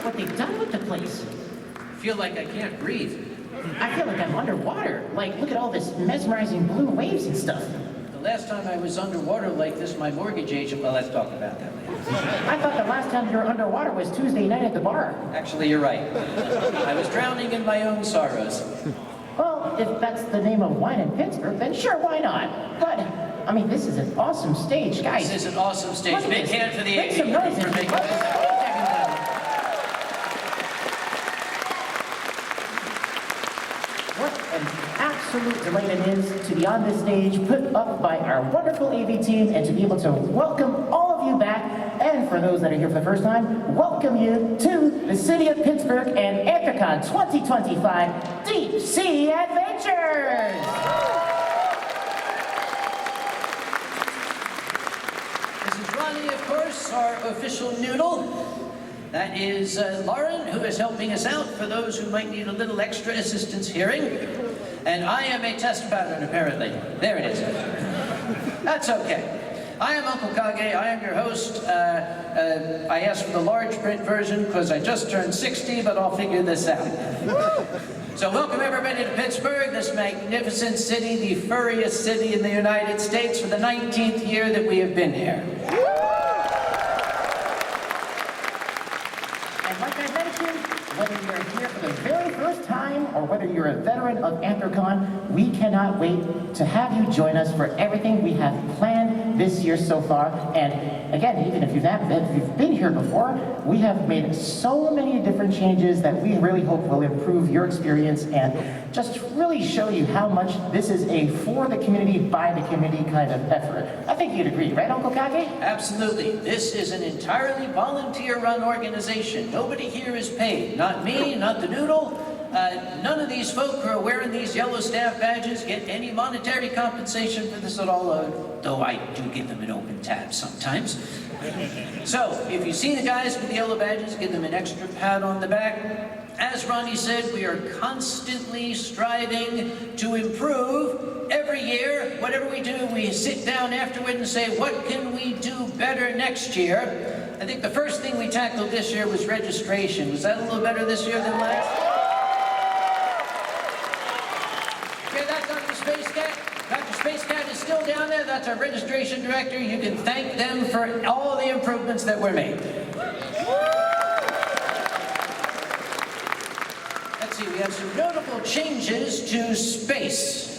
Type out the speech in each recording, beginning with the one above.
what they've done with the place. I feel like I can't breathe. I feel like I'm underwater. Like, look at all this mesmerizing blue waves and stuff. The last time I was underwater like this, my mortgage agent... Well, let's talk about that later. I thought the last time you were underwater was Tuesday night at the bar. Actually, you're right. I was drowning in my own sorrows. Well, if that's the name of wine in Pittsburgh, then sure, why not? But, I mean, this is an awesome stage, guys. This is an awesome stage. Big hand for the Make some AV noise for making this happen. What an absolute delight it is to be on this stage, put up by our wonderful AV team, and to be able to welcome all of you back, and for those that are here for the first time, welcome you to the City of Pittsburgh and Anthrocon 2025 Deep Sea Adventures! This is Ronnie, of course, our official noodle. That is Lauren, who is helping us out for those who might need a little extra assistance hearing. And I am a test pattern, apparently. There it is. That's okay. I am Uncle Kage. I am your host. I asked for the large print version because I just turned 60, but I'll figure this out. So welcome everybody to Pittsburgh, this magnificent city, the furriest city in the United States, for the 19th year that we have been here. Whether you're here for the very first time or whether you're a veteran of Anthrocon, we cannot wait to have you join us for everything we have planned this year so far. And again, even if you've been here before, we have made so many different changes that we really hope will improve your experience and just really show you how much this is a for the community, by the community kind of effort. I think you'd agree, right, Uncle Kage? Absolutely. This is an entirely volunteer-run organization. Nobody here is paid. Not me, not the noodle. None of these folk who are wearing these yellow staff badges get any monetary compensation for this at all, though I do give them an open tab sometimes. So, if you see the guys with the yellow badges, give them an extra pat on the back. As Ronnie said, we are constantly striving to improve. Every year, whatever we do, we sit down afterward and say, what can we do better next year? I think the first thing we tackled this year was registration. Was that a little better this year than last? Okay, that's Dr. Space Cat. Dr. Space Cat is still down there. That's our registration director. You can thank them for all the improvements that were made. Let's see, we have some notable changes to space.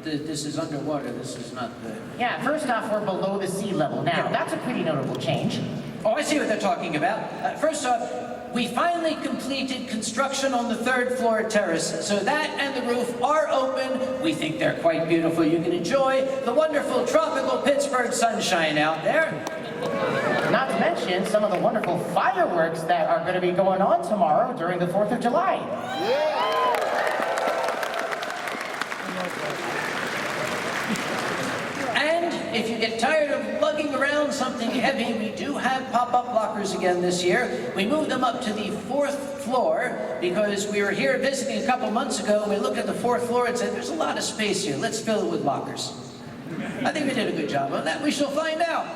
This is underwater, this is not the... Yeah, first off, we're below the sea level. Now, that's a pretty notable change. Oh, I see what they're talking about. First off, we finally completed construction on the third floor terrace, so that and the roof are open. We think they're quite beautiful. You can enjoy the wonderful tropical Pittsburgh sunshine out there. Not to mention some of the wonderful fireworks that are going to be going on tomorrow during the 4th of July. Yeah! If you get tired of lugging around something heavy, we do have pop-up lockers again this year. We moved them up to the 4th floor because we were here visiting a couple months ago and we looked at the 4th floor and said, there's a lot of space here, let's fill it with lockers. I think we did a good job on that. We shall find out.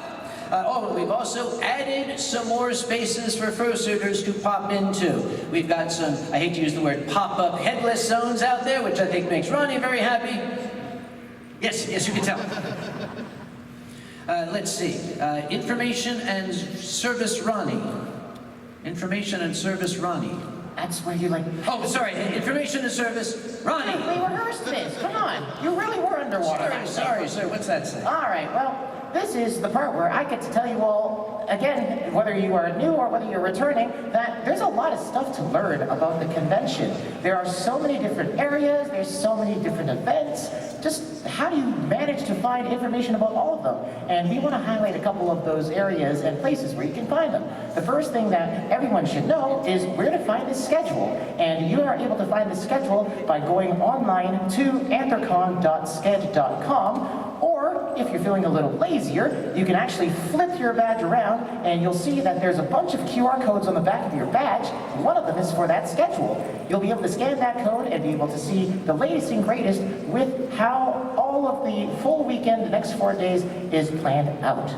We've also added some more spaces for fursuiters to pop into. We've got some, I hate to use the word pop-up headless zones out there, which I think makes Ronnie very happy. Yes, you can tell. Let's see, information and service Ronnie. Information and service Ronnie. That's where you like... Oh, sorry, information and service Ronnie. We rehearsed this, come on. You really were underwater. Sorry, sir, what's that say? All right, well, this is the part where I get to tell you all, again, whether you are new or whether you're returning, that there's a lot of stuff to learn about the convention. There are so many different areas, there's so many different events. Just how do you manage to find information about all of them? And we want to highlight a couple of those areas and places where you can find them. The first thing that everyone should know is where to find the schedule. And you are able to find the schedule by going online to anthrocon.sked.com. Or, if you're feeling a little lazier, you can actually flip your badge around and you'll see that there's a bunch of QR codes on the back of your badge. One of them is for that schedule. You'll be able to scan that code and be able to see the latest and greatest with how all of the full weekend, the next 4 days, is planned out.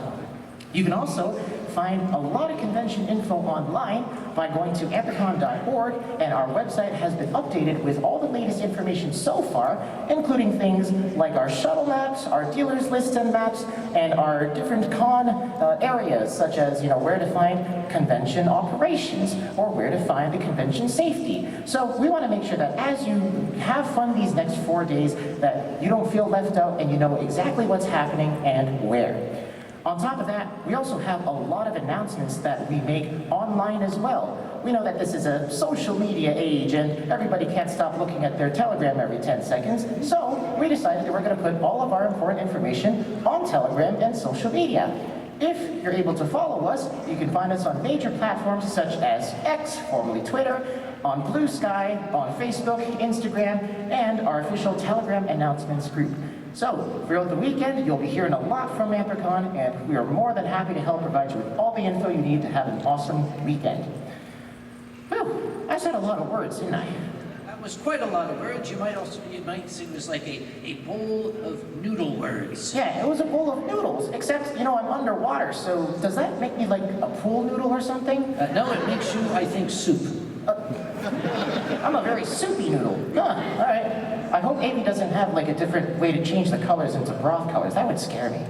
You can also find a lot of convention info online by going to anthrocon.org, and our website has been updated with all the latest information so far, including things like our shuttle maps, our dealers list and maps, and our different con areas, such as where to find convention operations or where to find the convention safety. So we want to make sure that as you have fun these next 4 days, that you don't feel left out and you know exactly what's happening and where. On top of that, we also have a lot of announcements that we make online as well. We know that this is a social media age and everybody can't stop looking at their Telegram every 10 seconds, so we decided that we're going to put all of our important information on Telegram and social media. If you're able to follow us, you can find us on major platforms such as X, formerly Twitter, on Blue Sky, on Facebook, Instagram, and our official Telegram announcements group. So, throughout the weekend, you'll be hearing a lot from Anthrocon, and we are more than happy to help provide you with all the info you need to have an awesome weekend. Whew, I said a lot of words, didn't I? That was quite a lot of words. You might say it was like a bowl of noodle words. Yeah, it was a bowl of noodles, except, I'm underwater, so does that make me like a pool noodle or something? No, it makes you, I think, soup. I'm a very soupy noodle. Huh, all right. I hope Amy doesn't have like a different way to change the colors into broth colors. That would scare me.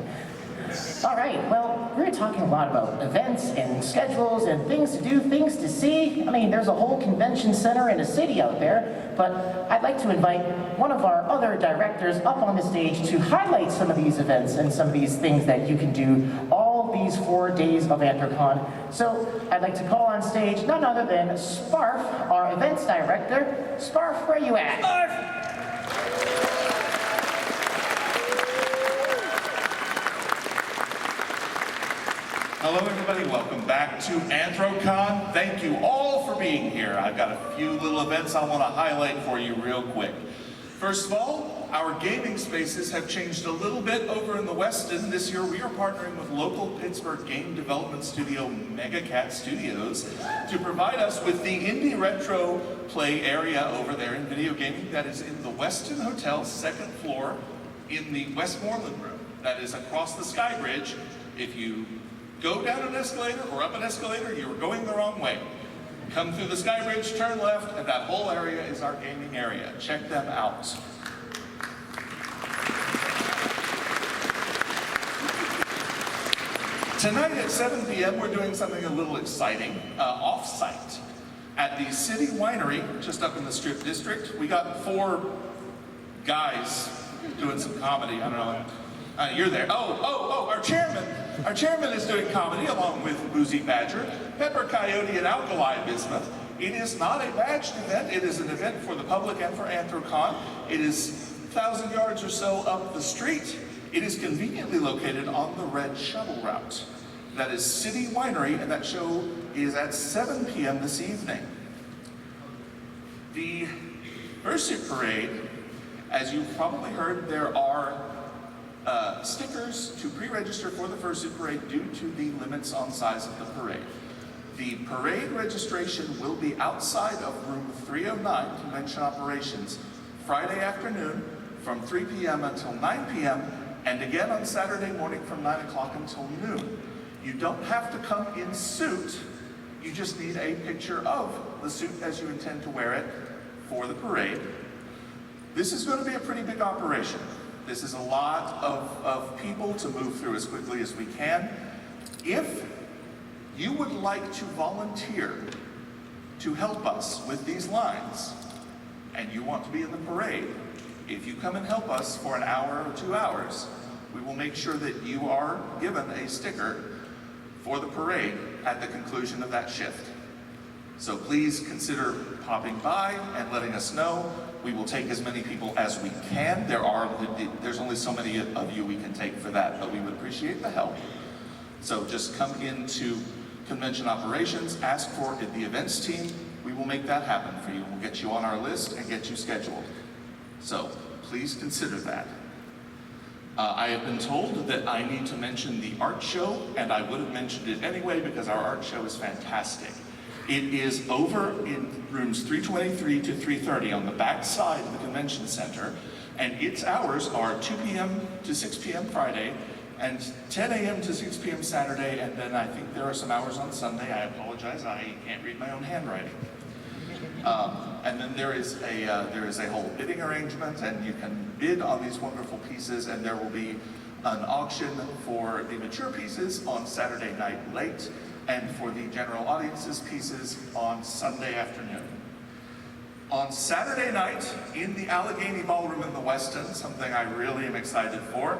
All right, well, we're talking a lot about events and schedules and things to do, things to see. I mean, there's a whole convention center in a city out there, but I'd like to invite one of our other directors up on the stage to highlight some of these events and some of these things that you can do all these 4 days of Anthrocon. So I'd like to call on stage none other than Sparf, our events director. Sparf, where you at? Sparf! Hello everybody, welcome back to Anthrocon. Thank you all for being here. I've got a few little events I want to highlight for you real quick. First of all, our gaming spaces have changed a little bit over in the Westin. This year we are partnering with local Pittsburgh game development studio Mega Cat Studios to provide us with the indie retro play area over there in video gaming that is in the Westin Hotel, 2nd floor in the Westmoreland room. That is across the Sky Bridge. If you go down an escalator or up an escalator, you're going the wrong way. Come through the Sky Bridge, turn left, and that whole area is our gaming area. Check them out. Tonight at 7 p.m. we're doing something a little exciting, off-site. At the City Winery, just up in the Strip District, we got 4 guys doing some comedy. I don't know. You're there. Our chairman is doing comedy along with Boozy Badger, Pepper Coyote, and Alkali Bismuth. It is not a badged event. It is an event for the public and for Anthrocon. It is 1,000 yards or so up the street. It is conveniently located on the Red Shuttle route. That is City Winery, and that show is at 7 p.m. this evening. The Fursuit Parade, as you've probably heard, there are stickers to pre-register for the Fursuit Parade due to the limits on size of the parade. The parade registration will be outside of room 309, Convention Operations, Friday afternoon from 3 p.m. until 9 p.m. and again on Saturday morning from 9 o'clock until noon. You don't have to come in suit, you just need a picture of the suit as you intend to wear it for the parade. This is going to be a pretty big operation. This is a lot of people to move through as quickly as we can. If you would like to volunteer to help us with these lines, and you want to be in the parade, if you come and help us for an hour or 2 hours, we will make sure that you are given a sticker for the parade at the conclusion of that shift. So please consider popping by and letting us know. We will take as many people as we can. There's only so many of you we can take for that, but we would appreciate the help. So just come into Convention Operations, ask for the events team. We will make that happen for you. We'll get you on our list and get you scheduled. So please consider that. I have been told that I need to mention the art show, and I would have mentioned it anyway because our art show is fantastic. It is over in rooms 323 to 330 on the back side of the convention center, and its hours are 2 p.m. to 6 p.m. Friday And 10 a.m. to 6 p.m. Saturday, and then I think there are some hours on Sunday. I apologize, I can't read my own handwriting. And then there is a whole bidding arrangement, and you can bid on these wonderful pieces, and there will be an auction for the mature pieces on Saturday night late, and for the general audience's pieces on Sunday afternoon. On Saturday night, in the Allegheny Ballroom in the West End, something I really am excited for,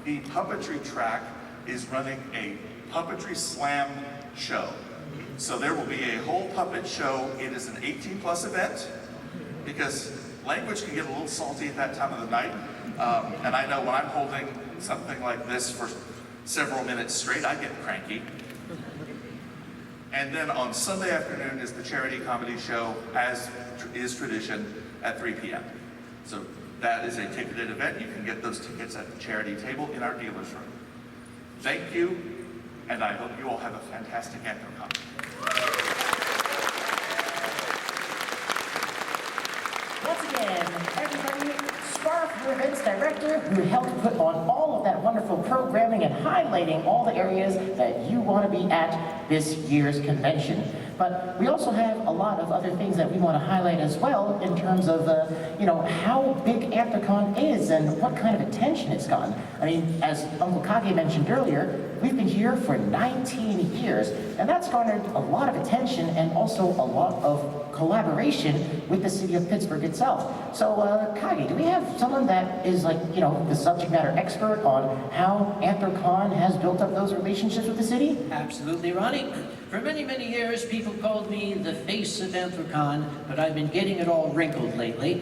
the puppetry track is running a puppetry slam show. So there will be a whole puppet show. It is an 18+ event, because language can get a little salty at that time of the night. And I know when I'm holding something like this for several minutes straight, I get cranky. And then on Sunday afternoon is the charity comedy show, as is tradition, at 3 p.m. So that is a ticketed event. You can get those tickets at the charity table in our dealer's room. Thank you, and I hope you all have a fantastic Anthrocon. Once again, everybody, Spark, your events director, who helped put on all of that wonderful programming and highlighting all the areas that you want to be at this year's convention. But we also have a lot of other things that we want to highlight as well in terms of, how big Anthrocon is and what kind of attention it's gotten. I mean, as Uncle Kage mentioned earlier, we've been here for 19 years, and that's garnered a lot of attention and also a lot of collaboration with the city of Pittsburgh itself. So, Kage, do we have someone that is the subject matter expert on how Anthrocon has built up those relationships with the city? Absolutely, Ronnie. For many, many years, people called me the face of Anthrocon, but I've been getting it all wrinkled lately.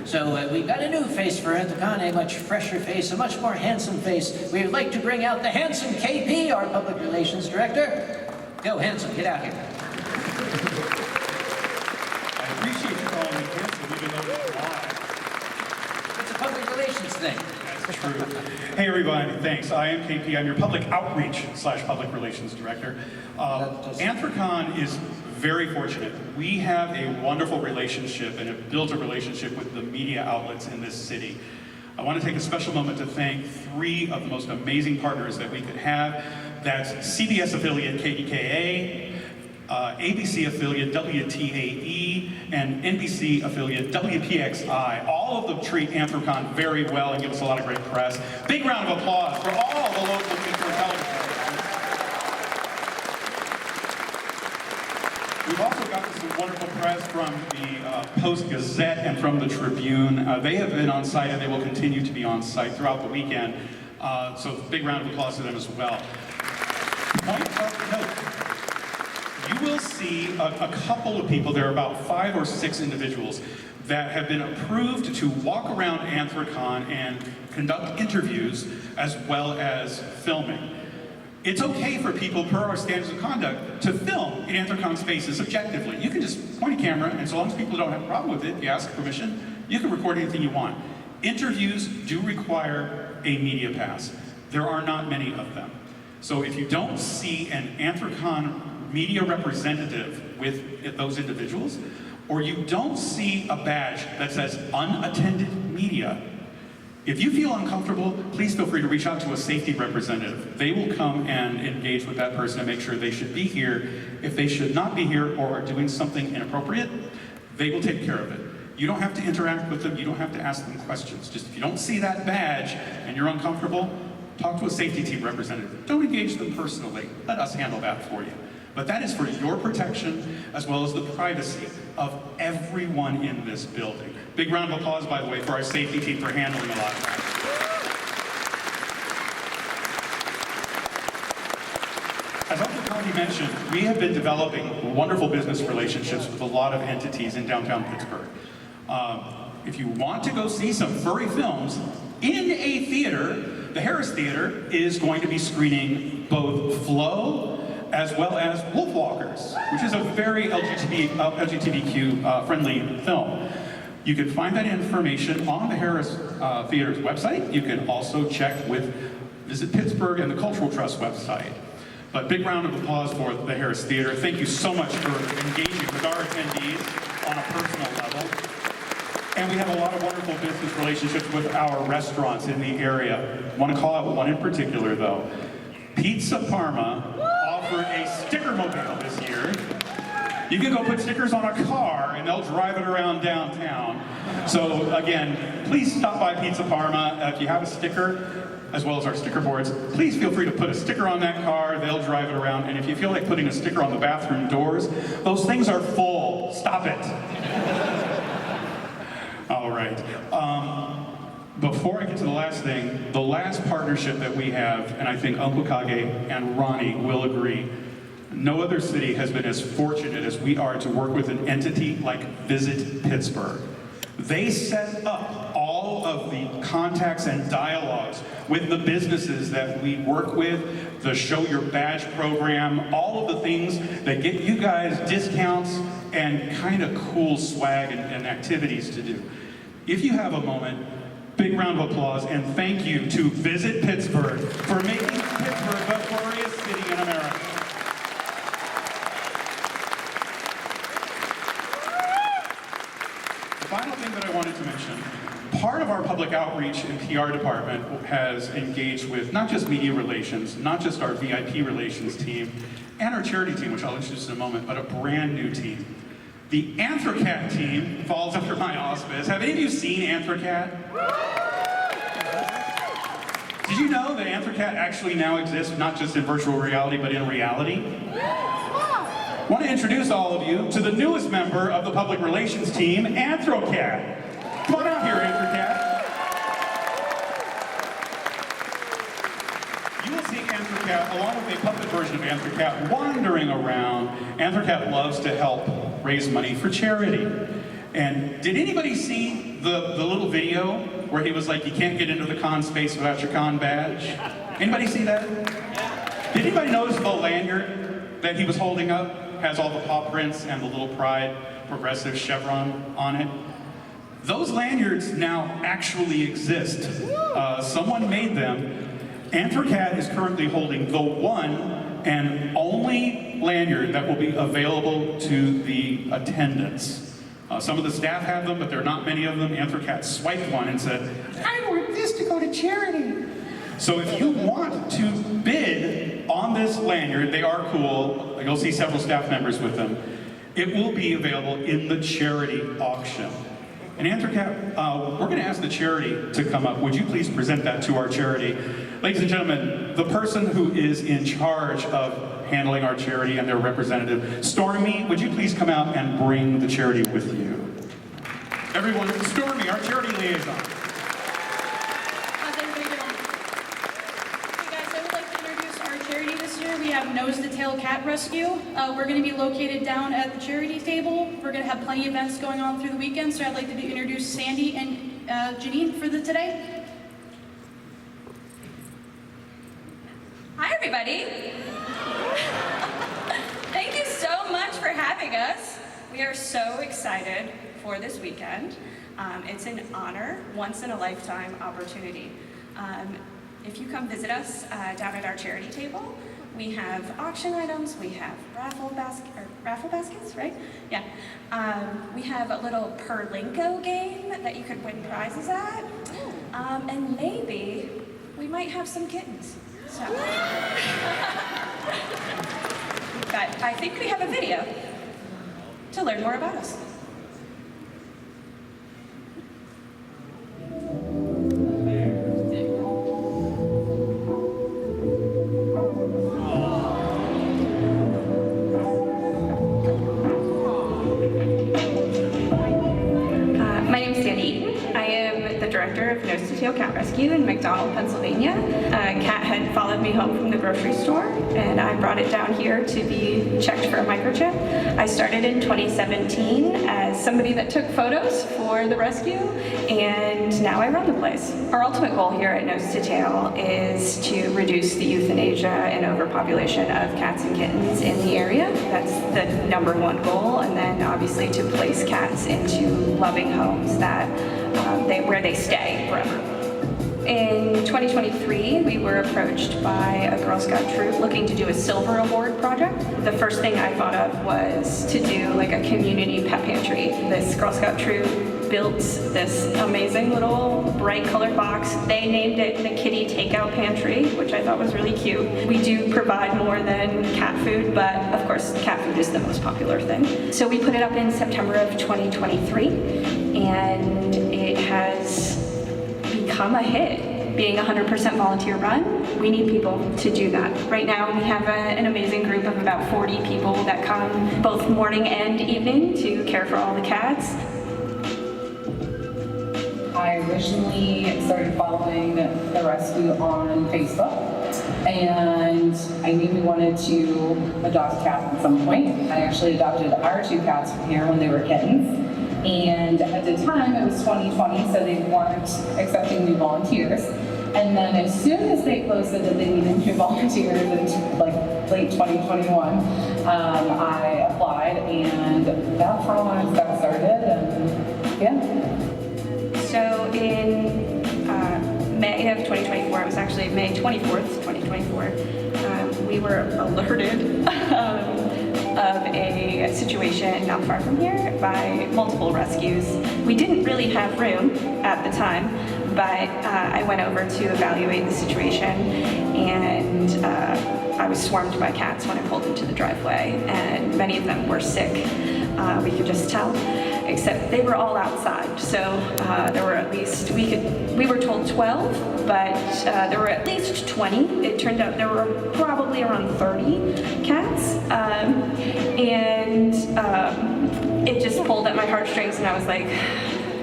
So we've got a new face for Anthrocon, a much fresher face, a much more handsome face. We would like to bring out the handsome KP, our public relations director. Go, handsome, get out here. I appreciate you calling me handsome, even though it's live. It's a public relations thing. That's true. Hey everybody, thanks. I am KP. I'm your public outreach / public relations director. Anthrocon is very fortunate. We have a wonderful relationship and have built a relationship with the media outlets in this city. I want to take a special moment to thank 3 of the most amazing partners that we could have. That's CBS affiliate KDKA, ABC affiliate WTAE, and NBC affiliate WPXI. All of them treat Anthrocon very well and give us a lot of great press. Big round of applause for all the local Pittsburgh television stations. We've also gotten some wonderful press from the Post-Gazette and from the Tribune. They have been on site and they will continue to be on site throughout the weekend. So big round of applause to them as well. Point of note, you will see a couple of people, there are about 5 or 6 individuals that have been approved to walk around Anthrocon and conduct interviews as well as filming. It's okay for people, per our standards of conduct, to film in Anthrocon spaces objectively. You can just point a camera, and so long as people don't have a problem with it, you ask permission, you can record anything you want. Interviews do require a media pass. There are not many of them. So if you don't see an Anthrocon media representative with those individuals, or you don't see a badge that says unattended media, if you feel uncomfortable, please feel free to reach out to a safety representative. They will come and engage with that person and make sure they should be here. If they should not be here or are doing something inappropriate, they will take care of it. You don't have to interact with them, you don't have to ask them questions. Just if you don't see that badge and you're uncomfortable, talk to a safety team representative. Don't engage them personally. Let us handle that for you. But that is for your protection as well as the privacy of everyone in this building. Big round of applause, by the way, for our safety team for handling a lot of that. As Uncle Kage mentioned, we have been developing wonderful business relationships with a lot of entities in downtown Pittsburgh. If you want to go see some furry films in a theater, the Harris Theater is going to be screening both Flow as well as Wolfwalkers, which is a very LGBTQ friendly film. You can find that information on the Harris Theater's website. You can also check with Visit Pittsburgh and the Cultural Trust website. But big round of applause for the Harris Theater. Thank you so much for engaging with our attendees on a personal level. And we have a lot of wonderful business relationships with our restaurants in the area. I want to call out one in particular, though. Pizza Parma offered a sticker mobile this year. You can go put stickers on a car and they'll drive it around downtown. So again, please stop by Pizza Parma. If you have a sticker, as well as our sticker boards, please feel free to put a sticker on that car. They'll drive it around. And if you feel like putting a sticker on the bathroom doors, those things are full. Stop it. All right. Before I get to the last thing, the last partnership that we have, and I think Uncle Kage and Ronnie will agree, no other city has been as fortunate as we are to work with an entity like Visit Pittsburgh. They set up all of the contacts and dialogues with the businesses that we work with, the Show Your Badge program, all of the things that get you guys discounts and kind of cool swag and activities to do. If you have a moment, big round of applause and thank you to Visit Pittsburgh for making Pittsburgh the furriest city in America. Final thing that I wanted to mention, part of our public outreach and PR department has engaged with not just media relations, not just our VIP relations team, and our charity team, which I'll introduce in a moment, but a brand new team. The Anthrocon team falls under my auspice. Have any of you seen Anthrocon? Did you know that Anthrocon actually now exists not just in virtual reality, but in reality? I want to introduce all of you to the newest member of the public relations team, Anthrocon. Come on out here, Anthrocon. You will see Anthrocon, along with a puppet version of Anthrocon, wandering around. Anthrocon loves to help raise money for charity. And did anybody see the little video where he was like, you can't get into the con space without your con badge? Anybody see that? Did anybody notice the lanyard that he was holding up? Has all the paw prints and the little Pride progressive chevron on it. Those lanyards now actually exist. Someone made them. Anthrocon is currently holding the one and only lanyard that will be available to the attendants. Some of the staff have them, but there are not many of them. Anthrocon swiped one and said, I want this to go to charity. So if you want to bid on this lanyard, they are cool. You'll see several staff members with them. It will be available in the charity auction. And Anthrocon, we're going to ask the charity to come up. Would you please present that to our charity? Ladies and gentlemen, the person who is in charge of handling our charity and their representative, Stormy, would you please come out and bring the charity with you? Everyone, Stormy, our charity liaison. We have Nose to Tail Cat Rescue. We're going to be located down at the charity table. We're going to have plenty of events going on through the weekend, so I'd like to introduce Sandy and Janine for today. Hi, everybody. Thank you so much for having us. We are so excited for this weekend. It's an honor, once-in-a-lifetime opportunity. If you come visit us down at our charity table, we have auction items, we have raffle baskets, right? Yeah. We have a little Perlinko game that you could win prizes at. And maybe we might have some kittens. So. But I think we have a video to learn more about us. Cat Rescue in McDonald, Pennsylvania. Cat had followed me home from the grocery store, and I brought it down here to be checked for a microchip. I started in 2017 as somebody that took photos for the rescue, and now I run the place. Our ultimate goal here at Nose to Tail is to reduce the euthanasia and overpopulation of cats and kittens in the area. That's the #1 goal, and then obviously to place cats into loving homes that where they stay forever. In 2023, we were approached by a Girl Scout troop looking to do a silver award project. The first thing I thought of was to do like a community pet pantry. This Girl Scout troop built this amazing little bright colored box. They named it the Kitty Takeout Pantry, which I thought was really cute. We do provide more than cat food, but of course cat food is the most popular thing. So we put it up in September of 2023, and it has become a hit. Being 100% volunteer run, we need people to do that. Right now we have an amazing group of about 40 people that come both morning and evening to care for all the cats. I originally started following the rescue on Facebook, and I knew we wanted to adopt a cat at some point. I actually adopted our 2 cats from here when they were kittens. And at the time, it was 2020, so they weren't accepting new volunteers. And then as soon as they posted that they needed new volunteers in like late 2021, I applied, and that's how I got started, and yeah. So in May of 2024, it was actually May 24th, 2024, we were alerted of a situation not far from here by multiple rescues. We didn't really have room at the time, but I went over to evaluate the situation, and I was swarmed by cats when I pulled into the driveway, and many of them were sick. We could just tell, except they were all outside. So there were at least, we were told 12, but there were at least 20. It turned out there were probably around 30 cats. And it just pulled at my heartstrings, and I was like,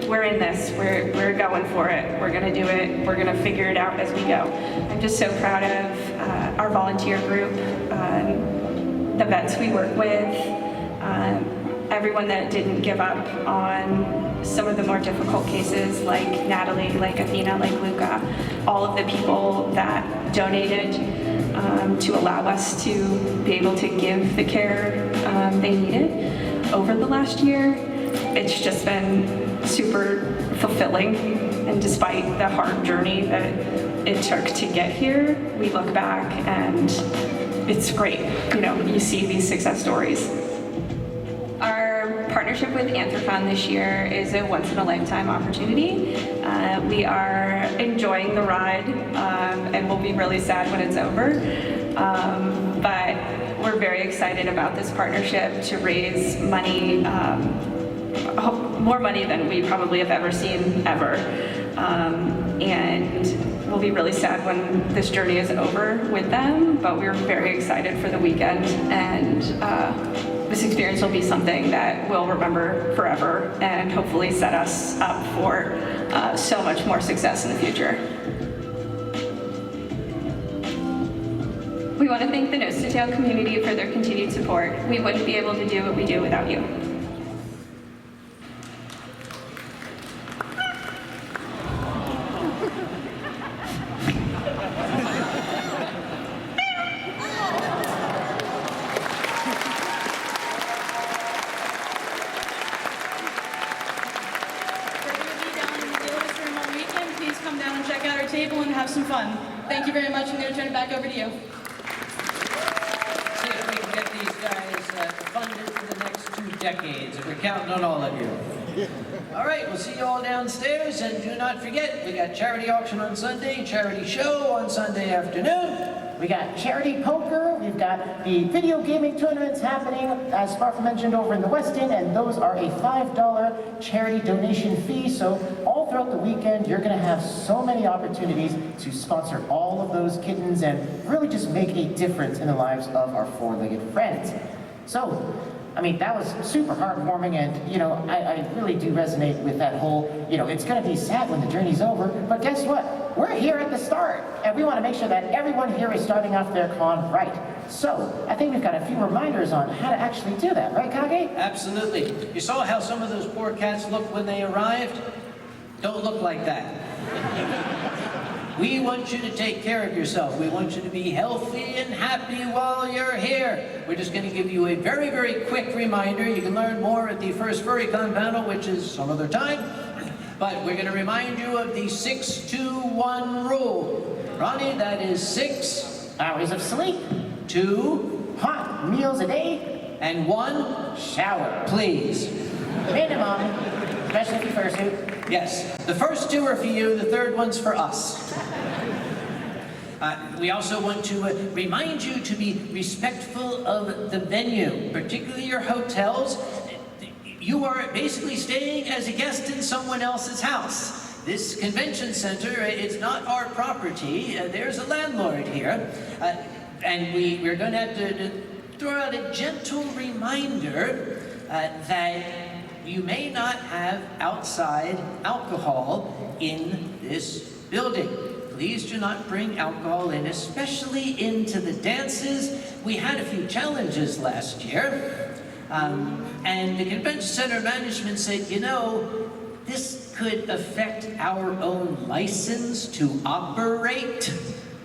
we're in this, we're going for it, we're gonna do it, we're gonna figure it out as we go. I'm just so proud of our volunteer group, the vets we work with, everyone that didn't give up on some of the more difficult cases, like Natalie, like Athena, like Luca, all of the people that donated to allow us to be able to give the care they needed over the last year. It's just been super fulfilling, and despite the hard journey that it took to get here, we look back and it's great. You know, you see these success stories. Our partnership with Anthrocon this year is a once-in-a-lifetime opportunity. We are enjoying the ride, and we'll be really sad when it's over. But we're very excited about this partnership to raise money, more money than we probably have ever seen ever. And we'll be really sad when this journey is over with them, but we're very excited for the weekend, and this experience will be something that we'll remember forever and hopefully set us up for so much more success in the future. We want to thank the Nose to Tail community for their continued support. We wouldn't be able to do what we do without you. Have some fun. Thank you very much. I'm going to turn it back over to you. See if we can get these guys funded for the next 2 decades. We're counting on all of you. All right, we'll see you all downstairs, and do not forget, we got charity auction on Sunday, charity show on Sunday afternoon. We got charity poker, we've got the video gaming tournaments happening, as Sparkle mentioned, over in the West End, and those are a $5 charity donation fee. So all throughout the weekend, you're gonna have so many opportunities to sponsor all of those kittens and really just make a difference in the lives of our four-legged friends. So, I mean, that was super heartwarming, and, you know, I really do resonate with that whole, you know, it's gonna be sad when the journey's over, but guess what? We're here at the start, and we wanna make sure that everyone here is starting off their con right. So, I think we've got a few reminders on how to actually do that, right, Kage? Absolutely. You saw how some of those poor cats looked when they arrived? Don't look like that. We want you to take care of yourself. We want you to be healthy and happy while you're here. We're just going to give you a very, very quick reminder. You can learn more at the first FurryCon panel, which is some other time. But we're going to remind you of the 6-2-1 rule. Ronnie, that is 6 hours of sleep, 2 hot meals a day, and 1 shower. please. Minimum. especially if you fursuit. Yes, the first two are for you, the third one's for us. We also want to remind you to be respectful of the venue, particularly your hotels. You are basically staying as a guest in someone else's house. This convention center, it's not our property. There's a landlord here. And we're going to have to throw out a gentle reminder that you may not have outside alcohol in this building. Please do not bring alcohol in, especially into the dances. We had a few challenges last year. And the convention center management said, you know, this could affect our own license to operate.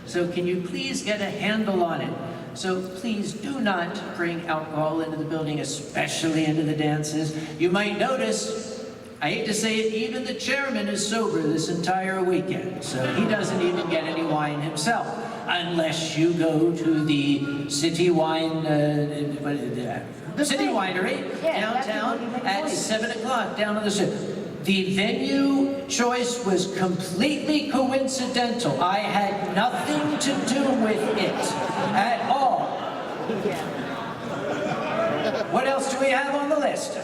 So can you please get a handle on it? So please do not bring alcohol into the building, especially into the dances. You might notice, I hate to say it, even the chairman is sober this entire weekend. So he doesn't even get any wine himself, unless you go to the City Wine, City Winery downtown at 7 o'clock down on the strip. The venue choice was completely coincidental. I had nothing to do with it at all. What else do we have on the list?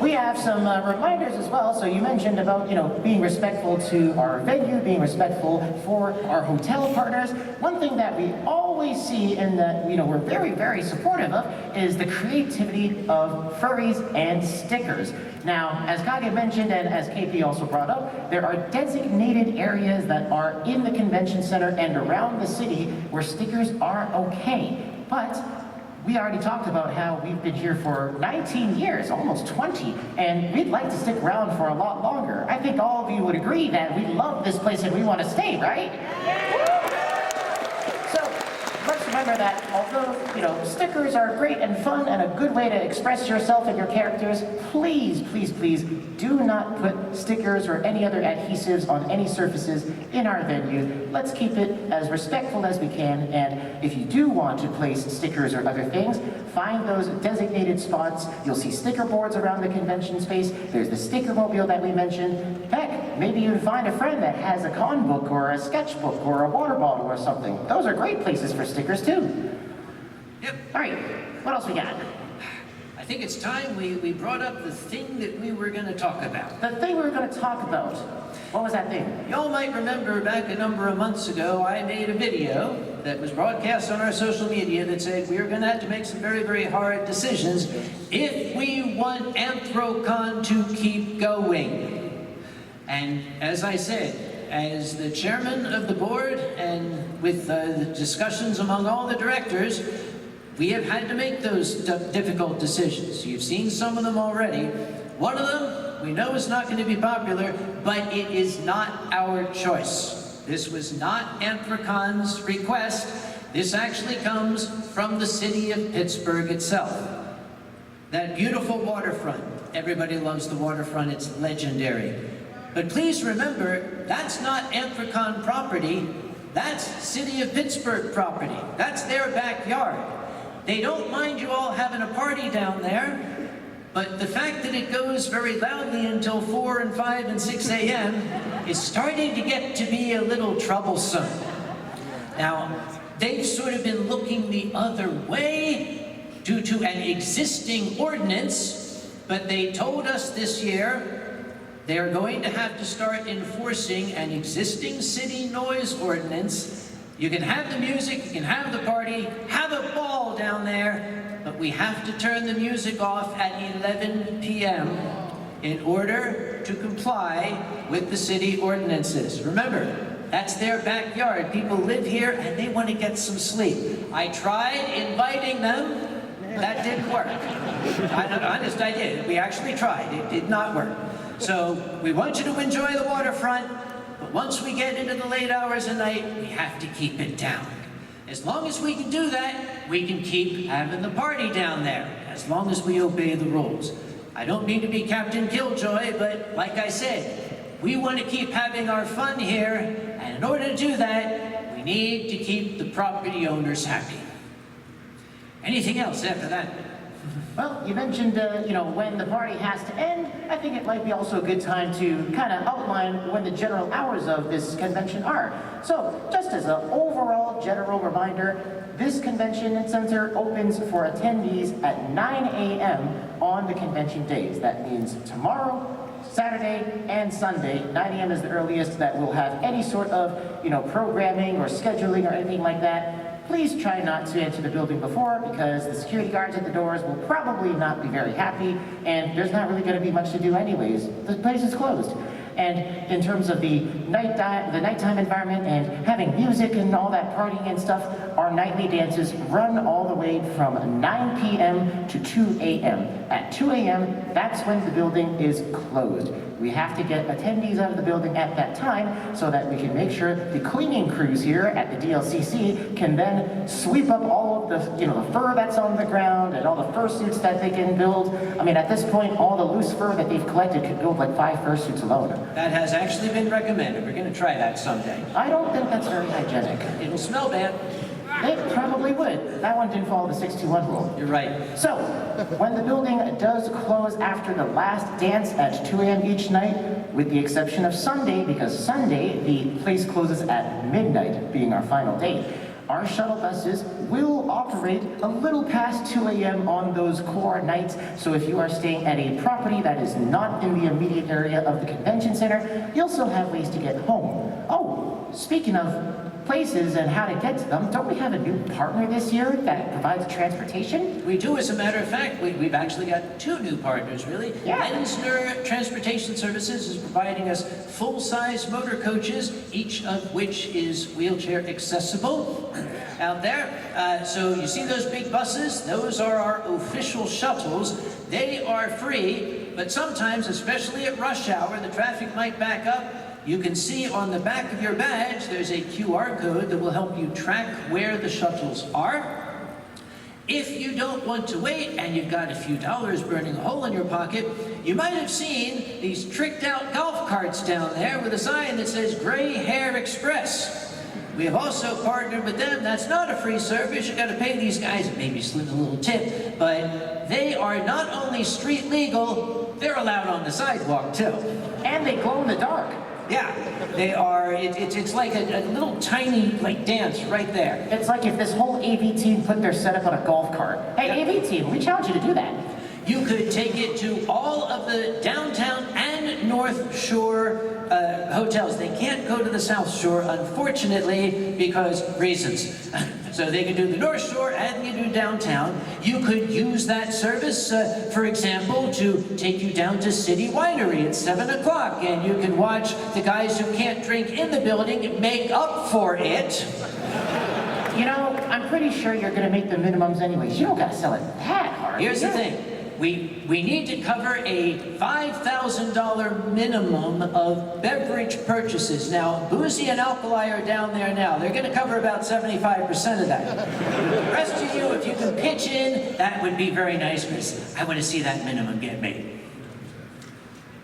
We have some reminders as well. So you mentioned about, being respectful to our venue, being respectful for our hotel partners. One thing that we always see and that, we're very, very supportive of is the creativity of furries and stickers. Now, as Kage mentioned and as KP also brought up, there are designated areas that are in the convention center and around the city where stickers are okay. But we already talked about how we've been here for 19 years, almost 20, and we'd like to stick around for a lot longer. I think all of you would agree that we love this place and we want to stay, right? So let's remember that although, stickers are great and fun and a good way to express yourself and your characters, please, please, please do not put stickers or any other adhesives on any surfaces in our venue. Let's keep it as respectful as we can, and if you do want to place stickers or other things, find those designated spots. You'll see sticker boards around the convention space. There's the sticker mobile that we mentioned. Heck, maybe you find a friend that has a con book or a sketchbook or a water bottle or something. Those are great places for stickers too. Yep. All right, what else we got? I think it's time we brought up the thing that we were going to talk about. The thing we were going to talk about. What was that thing? Y'all might remember back a number of months ago, I made a video that was broadcast on our social media that said we were going to have to make some very, very hard decisions if we want Anthrocon to keep going. And as I said, as the chairman of the board and with the discussions among all the directors, we have had to make those difficult decisions. You've seen some of them already. One of them, we know is not going to be popular, but it is not our choice. This was not Anthrocon's request. This actually comes from the city of Pittsburgh itself. That beautiful waterfront. Everybody loves the waterfront. It's legendary. But please remember, that's not Anthrocon property. That's City of Pittsburgh property. That's their backyard. They don't mind you all having a party down there, but the fact that it goes very loudly until 4 and 5 and 6 a.m. is starting to get to be a little troublesome. Now, they've sort of been looking the other way due to an existing ordinance, but they told us this year they are going to have to start enforcing an existing city noise ordinance. You can have the music, you can have the party, have a ball down there, but we have to turn the music off at 11 p.m. in order to comply with the city ordinances. Remember, that's their backyard. People live here and they want to get some sleep. I tried inviting them. That didn't work. Honest, I did. We actually tried. It did not work. So we want you to enjoy the waterfront, but once we get into the late hours of night, we have to keep it down. As long as we can do that, we can keep having the party down there, as long as we obey the rules. I don't mean to be Captain Killjoy, but like I said, we want to keep having our fun here, and in order to do that, we need to keep the property owners happy. Anything else after that? Well, you mentioned, when the party has to end. I think it might be also a good time to kind of outline when the general hours of this convention are. So, just as an overall general reminder, this convention center opens for attendees at 9 a.m. on the convention days. That means tomorrow, Saturday, and Sunday. 9 a.m. is the earliest that we'll have any sort of, programming or scheduling or anything like that. Please try not to enter the building before, because the security guards at the doors will probably not be very happy, and there's not really going to be much to do anyways. The place is closed. And in terms of the nighttime environment and having music and all that partying and stuff, our nightly dances run all the way from 9 p.m. to 2 a.m. At 2 a.m., that's when the building is closed. We have to get attendees out of the building at that time so that we can make sure the cleaning crews here at the DLCC can then sweep up all of the, the fur that's on the ground and all the fursuits that they can build. I mean, at this point, all the loose fur that they've collected could build like 5 fursuits alone. That has actually been recommended. We're going to try that someday. I don't think that's very hygienic. It'll smell bad. It probably would. That one didn't follow the 621 rule. You're right. So, when the building does close after the last dance at 2 a.m. each night, with the exception of Sunday, because Sunday the place closes at midnight, being our final date, our shuttle buses will operate a little past 2 a.m. on those core nights. So if you are staying at a property that is not in the immediate area of the convention center, you'll still have ways to get home. Oh, speaking of places and how to get to them, don't we have a new partner this year that provides transportation? We do, as a matter of fact. We've actually got 2 new partners, really. Yeah. Lenzner Transportation Services is providing us full-size motor coaches, each of which is wheelchair accessible out there. So you see those big buses? Those are our official shuttles. They are free, but sometimes, especially at rush hour, the traffic might back up. You can see on the back of your badge, there's a QR code that will help you track where the shuttles are. If you don't want to wait and you've got a few dollars burning a hole in your pocket, you might have seen these tricked out golf carts down there with a sign that says Gray Hair Express. We have also partnered with them. That's not a free service. You got to pay these guys, maybe slip a little tip, but they are not only street legal, they're allowed on the sidewalk too. And they glow in the dark. Yeah, they are. It's like a little tiny dance right there. It's like if this whole AV team put their setup on a golf cart. Hey, AV team, we challenge you to do that. You could take it to all of the downtown and North Shore hotels. They can't go to the South Shore, unfortunately, because reasons. So they can do the North Shore and you do downtown. You could use that service, for example, to take you down to City Winery at 7 o'clock, and you can watch the guys who can't drink in the building make up for it. I'm pretty sure you're going to make the minimums anyways. You don't got to sell it that hard. Here's the thing. We need to cover a $5,000 minimum of beverage purchases. Now, Boozy and Alkali are down there now. They're going to cover about 75% of that. The rest of you, if you can pitch in, that would be very nice, because I want to see that minimum get made.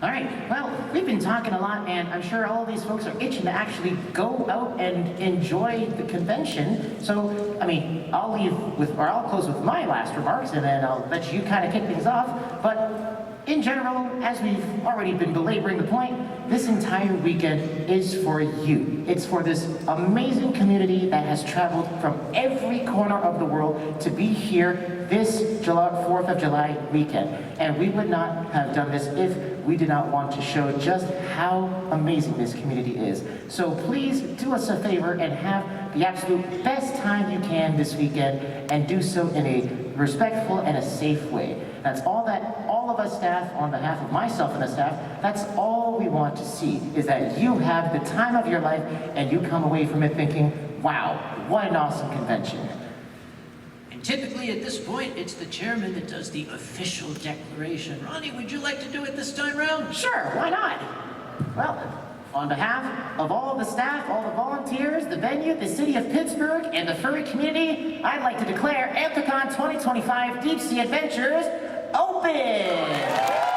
All right, well, we've been talking a lot, and I'm sure all of these folks are itching to actually go out and enjoy the convention. So, I'll close with my last remarks, and then I'll let you kind of kick things off. But in general, as we've already been belaboring the point, this entire weekend is for you. It's for this amazing community that has traveled from every corner of the world to be here this 4th of July weekend. And we would not have done this if we did not want to show just how amazing this community is. So please do us a favor and have the absolute best time you can this weekend, and do so in a respectful and a safe way. That's all that all of us staff, on behalf of myself and the staff, that's all we want to see, is that you have the time of your life and you come away from it thinking, wow, what an awesome convention. And typically at this point, it's the chairman that does the official declaration. Ronnie, would you like to do it this time around? Sure, why not? Well, on behalf of all the staff, all the volunteers, the venue, the city of Pittsburgh, and the furry community, I'd like to declare Anthrocon 2025 Deep Sea Adventures open!